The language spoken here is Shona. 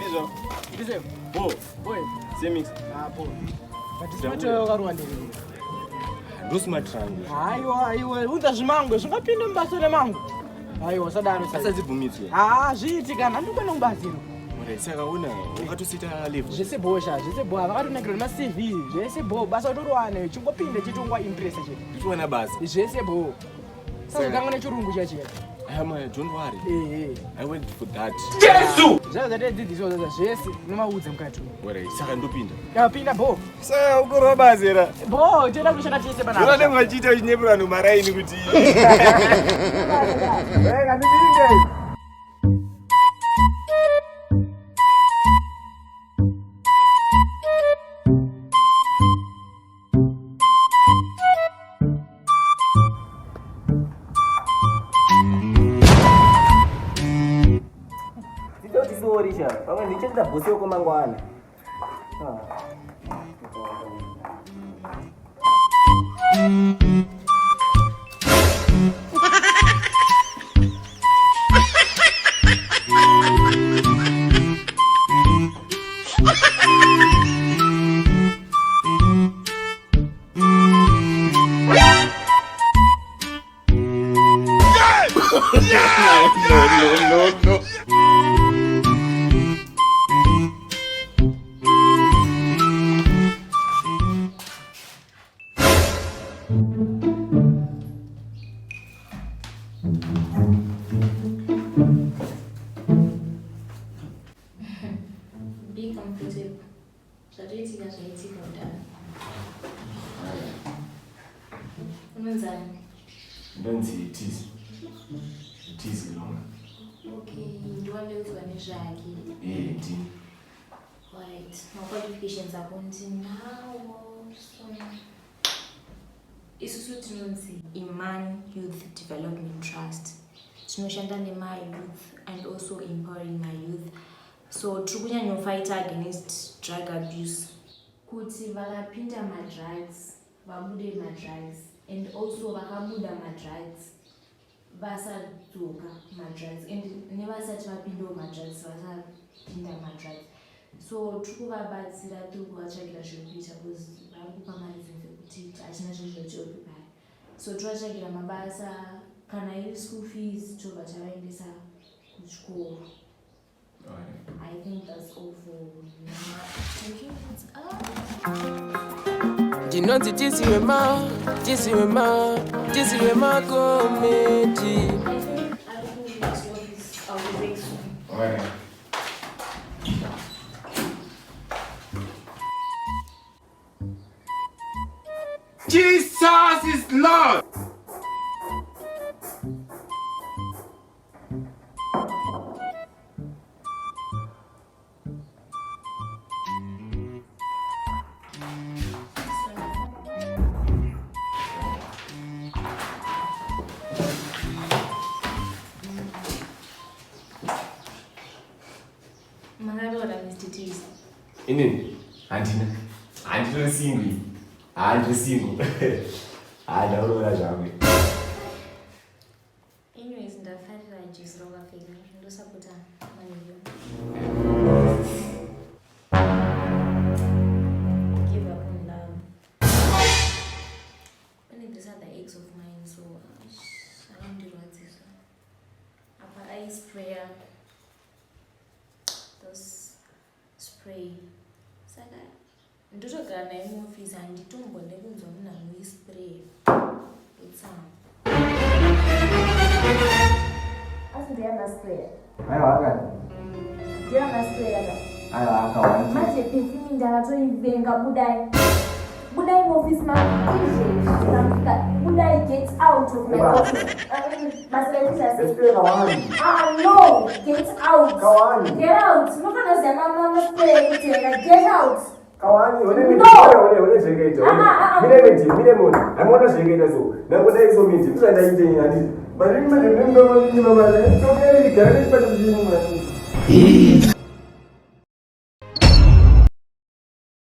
Dizo. Dizo. Bo. Boy. Zemix. Bo. Batizimatoyo karwandiri. Ndosmart rangu. Aiwa, undazvimango zvingapinda mubasa lemango. Aiwa, sadaro sasa dzibvumidzwe. Zviti kana ndikona kubaziro. Saka una ungatosita level. Zvese bosha, zvese bo vakatonakira ma CV, zvese bo basa utoriwane chingopinda chitongwa impress che. Nditwana basa. Zvese bo. Saka kanga nechirungu chachira. Don't worry. I went for that. Jesus! Zvadzidziso zvese nemaudze mukati. Saka ndopinda. Yapinda bo. Saka ukoro bazera. Bo, tenda kushanda chese bana. Ndode mwachita chinyepurano maraini kuti. Ngandipinde. Pamwe ndichenda bhusi yoko mangwana. No. Be comfortable. Zvaitoitika kudhara. Unonzani? Ndonzi tizi lona. Okay, ndiwandeudzwa nezvake. Ndini. Right. My qualifications are going now. Isusu tinonzi Iman Youth Development Trust. Tinoshanda nema youth and also empowering my youth. So tikunyanya fight against drug abuse. Kuti vakapinda madrugs, vabude madrugs, and also vakabuda madrugs, vasadzoka madrugs, and nevasati vapindawo madrugs, vasapinda madrugs. So tikuvabatsira tikuvatsvagira zvekuita because varikupa mari dzekuti hatina zvezvotiokupai. So tovatsvagira mabasa, kana iri school fees tobva tavaendesa kuchikoro. I think that's all for now. Thank you. Jinonzi tisiwema comedy. I think next one is I'll be back soon. Alright. Jesus is Lord. Inini? Handina single. Ndaurora zvamwe. Anyways, ndafarira jesu rakapfeka ndosapota manivyo. Give up on love. Only this other ex of mine, so I don't do what this. Apa I sprayer. Those spray. Saka ndotogara naye muofisi handitombonde kunzwa munhu anoispray utsamu. Asi ndiyana sprayer. Aiwa akati. Ndiyana sprayer ka. Aiwa akawanda. Manje perfume ndakatoivenga budai. Budai muofisi budai get out of my office. Spray kawani. No, get out. Kawani. Get out. Nofana zema mama sprayer kutenga get out. Kawani, one zvekaita. Mine munhu. Amona zvekaita so. Nangoda iso miti. Kusandaite handi. Manje manje mama. Tokeri gara nechipata chini manje.